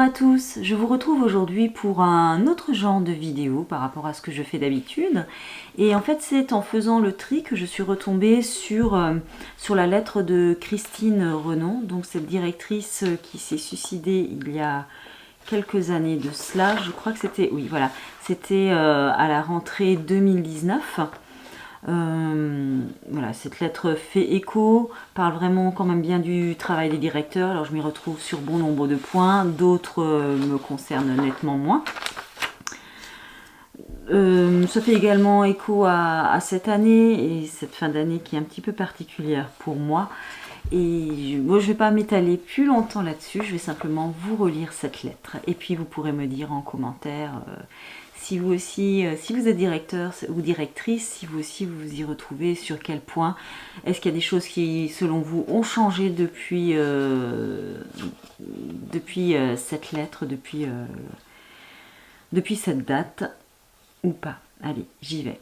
à tous, je vous retrouve aujourd'hui pour un autre genre de vidéo par rapport à ce que je fais d'habitude. Et en fait, c'est en faisant le tri que je suis retombée sur la lettre de Christine Renon, donc cette directrice qui s'est suicidée il y a quelques années de cela. Je crois que c'était, oui voilà, c'était à la rentrée 2019. Voilà, cette lettre fait écho, parle vraiment quand même bien du travail des directeurs. Alors je m'y retrouve sur bon nombre de points, d'autres me concernent nettement moins. Ça fait également écho à cette année et cette fin d'année qui est un petit peu particulière pour moi. Et moi, je ne vais pas m'étaler plus longtemps là-dessus, je vais simplement vous relire cette lettre. Et puis vous pourrez me dire en commentaire si vous aussi, si vous êtes directeur ou directrice, si vous aussi vous vous y retrouvez, sur quel point. Est-ce qu'il y a des choses qui, selon vous, ont changé depuis cette lettre, depuis cette date, ou pas? Allez, j'y vais.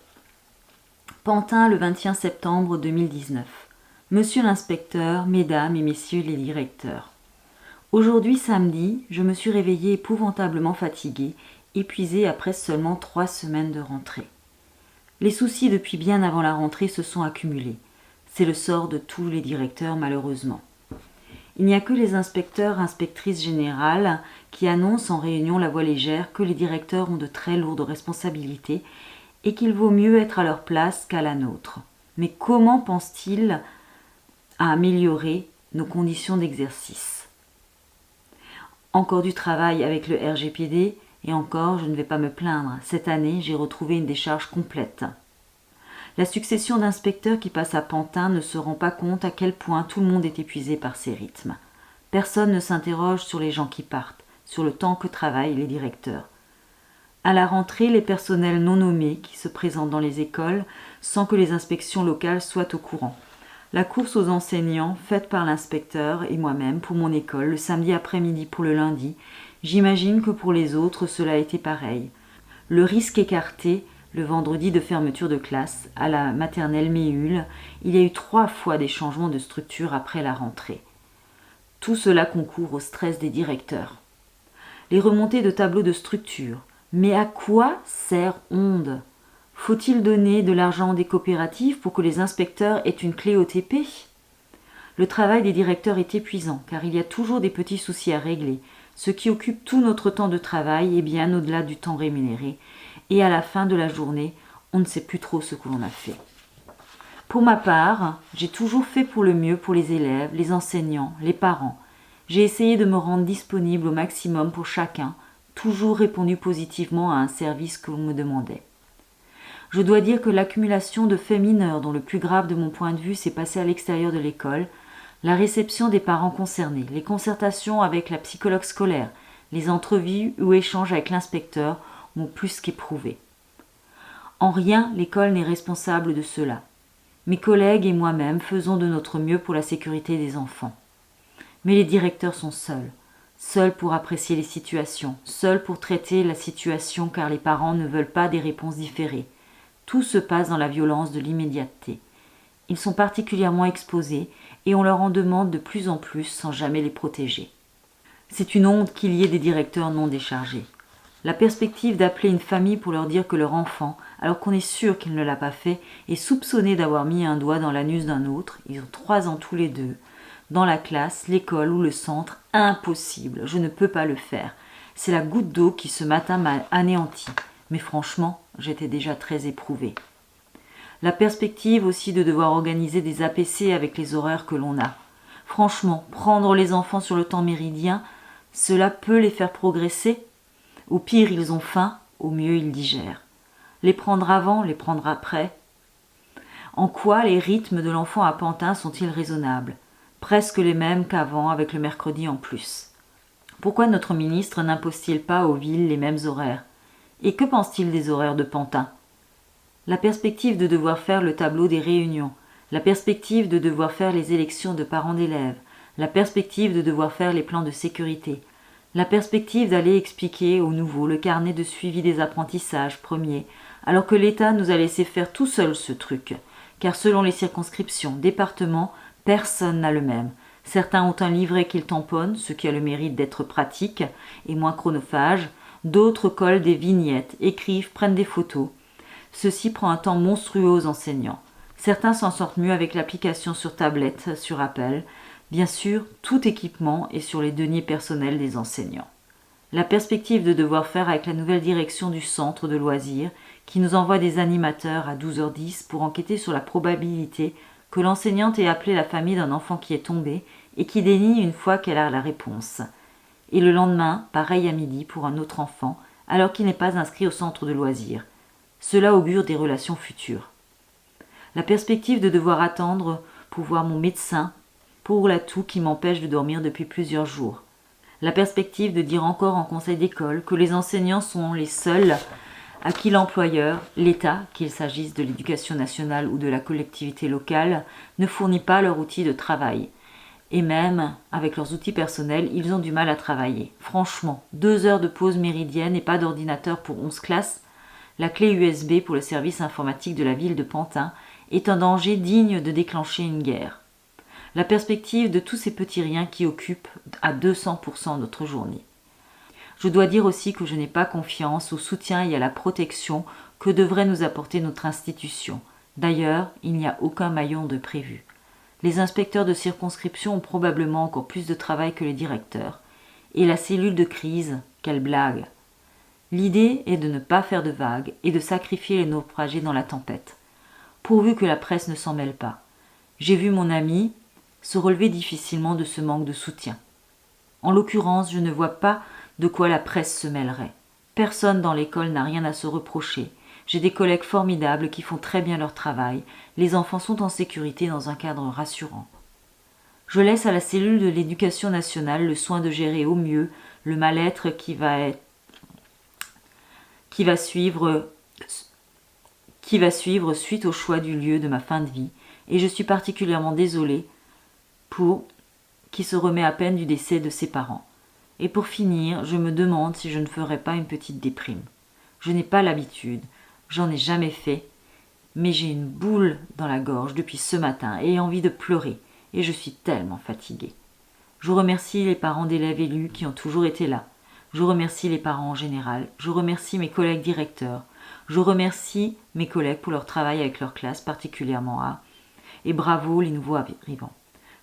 Pantin, le 21 septembre 2019. Monsieur l'inspecteur, mesdames et messieurs les directeurs. Aujourd'hui samedi, je me suis réveillée épouvantablement fatiguée, épuisée après seulement 3 semaines de rentrée. Les soucis depuis bien avant la rentrée se sont accumulés. C'est le sort de tous les directeurs malheureusement. Il n'y a que les inspecteurs, inspectrices générales qui annoncent en réunion la voix légère que les directeurs ont de très lourdes responsabilités et qu'il vaut mieux être à leur place qu'à la nôtre. Mais comment pensent-ils à améliorer nos conditions d'exercice? Encore du travail avec le RGPD, et encore, je ne vais pas me plaindre. Cette année, j'ai retrouvé une décharge complète. La succession d'inspecteurs qui passent à Pantin ne se rend pas compte à quel point tout le monde est épuisé par ces rythmes. Personne ne s'interroge sur les gens qui partent, sur le temps que travaillent les directeurs. À la rentrée, les personnels non nommés qui se présentent dans les écoles sans que les inspections locales soient au courant. La course aux enseignants, faite par l'inspecteur et moi-même pour mon école, le samedi après-midi pour le lundi, j'imagine que pour les autres, cela a été pareil. Le risque écarté, le vendredi de fermeture de classe, à la maternelle Méhul, il y a eu 3 fois des changements de structure après la rentrée. Tout cela concourt au stress des directeurs. Les remontées de tableaux de structure. Mais à quoi sert Onde ? Faut-il donner de l'argent des coopératives pour que les inspecteurs aient une clé OTP ? Le travail des directeurs est épuisant, car il y a toujours des petits soucis à régler, ce qui occupe tout notre temps de travail et bien au-delà du temps rémunéré. Et à la fin de la journée, on ne sait plus trop ce que l'on a fait. Pour ma part, j'ai toujours fait pour le mieux pour les élèves, les enseignants, les parents. J'ai essayé de me rendre disponible au maximum pour chacun, toujours répondu positivement à un service que l'on me demandait. Je dois dire que l'accumulation de faits mineurs, dont le plus grave de mon point de vue s'est passé à l'extérieur de l'école, la réception des parents concernés, les concertations avec la psychologue scolaire, les entrevues ou échanges avec l'inspecteur m'ont plus qu'éprouvé. En rien, l'école n'est responsable de cela. Mes collègues et moi-même faisons de notre mieux pour la sécurité des enfants. Mais les directeurs sont seuls pour apprécier les situations, seuls pour traiter la situation car les parents ne veulent pas des réponses différées. Tout se passe dans la violence de l'immédiateté. Ils sont particulièrement exposés et on leur en demande de plus en plus sans jamais les protéger. C'est une honte qu'il y ait des directeurs non déchargés. La perspective d'appeler une famille pour leur dire que leur enfant, alors qu'on est sûr qu'il ne l'a pas fait, est soupçonné d'avoir mis un doigt dans l'anus d'un autre, ils ont 3 ans tous les deux, dans la classe, l'école ou le centre, impossible, je ne peux pas le faire. C'est la goutte d'eau qui ce matin m'a anéanti. Mais franchement, j'étais déjà très éprouvée. La perspective aussi de devoir organiser des APC avec les horaires que l'on a. Franchement, prendre les enfants sur le temps méridien, cela peut les faire progresser. Au pire, ils ont faim, au mieux, ils digèrent. Les prendre avant, les prendre après. En quoi les rythmes de l'enfant à Pantin sont-ils raisonnables ? Presque les mêmes qu'avant, avec le mercredi en plus. Pourquoi notre ministre n'impose-t-il pas aux villes les mêmes horaires ? Et que pense-t-il des horaires de Pantin ? La perspective de devoir faire le tableau des réunions, la perspective de devoir faire les élections de parents d'élèves, la perspective de devoir faire les plans de sécurité, la perspective d'aller expliquer aux nouveaux le carnet de suivi des apprentissages premiers, alors que l'État nous a laissé faire tout seul ce truc, car selon les circonscriptions, départements, personne n'a le même. Certains ont un livret qu'ils tamponnent, ce qui a le mérite d'être pratique et moins chronophage. D'autres collent des vignettes, écrivent, prennent des photos. Ceci prend un temps monstrueux aux enseignants. Certains s'en sortent mieux avec l'application sur tablette, sur Apple. Bien sûr, tout équipement est sur les deniers personnels des enseignants. La perspective de devoir faire avec la nouvelle direction du centre de loisirs, qui nous envoie des animateurs à 12h10 pour enquêter sur la probabilité que l'enseignante ait appelé la famille d'un enfant qui est tombé et qui dénie une fois qu'elle a la réponse. Et le lendemain, pareil à midi pour un autre enfant, alors qu'il n'est pas inscrit au centre de loisirs. Cela augure des relations futures. La perspective de devoir attendre pour voir mon médecin pour la toux qui m'empêche de dormir depuis plusieurs jours. La perspective de dire encore en conseil d'école que les enseignants sont les seuls à qui l'employeur, l'État, qu'il s'agisse de l'éducation nationale ou de la collectivité locale, ne fournit pas leur outil de travail. Et même, avec leurs outils personnels, ils ont du mal à travailler. Franchement, 2 heures de pause méridienne et pas d'ordinateur pour 11 classes, la clé USB pour le service informatique de la ville de Pantin est un danger digne de déclencher une guerre. La perspective de tous ces petits riens qui occupent à 200% notre journée. Je dois dire aussi que je n'ai pas confiance au soutien et à la protection que devrait nous apporter notre institution. D'ailleurs, il n'y a aucun maillon de prévu. Les inspecteurs de circonscription ont probablement encore plus de travail que les directeurs. Et la cellule de crise, quelle blague! L'idée est de ne pas faire de vagues et de sacrifier les naufragés dans la tempête, pourvu que la presse ne s'en mêle pas. J'ai vu mon ami se relever difficilement de ce manque de soutien. En l'occurrence, je ne vois pas de quoi la presse se mêlerait. Personne dans l'école n'a rien à se reprocher. J'ai des collègues formidables qui font très bien leur travail. Les enfants sont en sécurité dans un cadre rassurant. Je laisse à la cellule de l'éducation nationale le soin de gérer au mieux le mal-être qui va suivre suite au choix du lieu de ma fin de vie, et je suis particulièrement désolée pour qui se remet à peine du décès de ses parents. Et pour finir, je me demande si je ne ferais pas une petite déprime. Je n'ai pas l'habitude, j'en ai jamais fait, mais j'ai une boule dans la gorge depuis ce matin et envie de pleurer, et je suis tellement fatiguée. Je remercie les parents d'élèves élus qui ont toujours été là. Je remercie les parents en général. Je remercie mes collègues directeurs. Je remercie mes collègues pour leur travail avec leur classe, particulièrement A. Et bravo les nouveaux arrivants.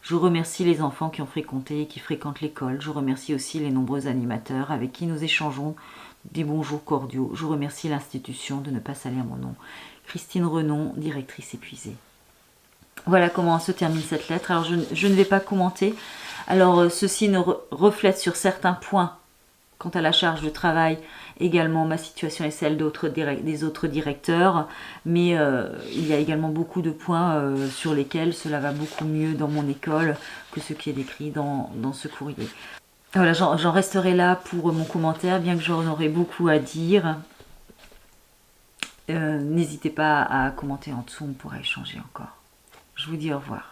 Je remercie les enfants qui ont fréquenté et qui fréquentent l'école. Je remercie aussi les nombreux animateurs avec qui nous échangeons des bonjours cordiaux. Je remercie l'institution de ne pas salir mon nom. Christine Renon, directrice épuisée. Voilà comment se termine cette lettre. Alors je ne vais pas commenter. Alors ceci ne reflète sur certains points quant à la charge de travail, également ma situation et celle des autres directeurs, mais il y a également beaucoup de points sur lesquels cela va beaucoup mieux dans mon école que ce qui est décrit dans ce courrier. Voilà, j'en resterai là pour mon commentaire, bien que j'en aurai beaucoup à dire. N'hésitez pas à commenter en dessous, on pourra échanger encore. Je vous dis au revoir.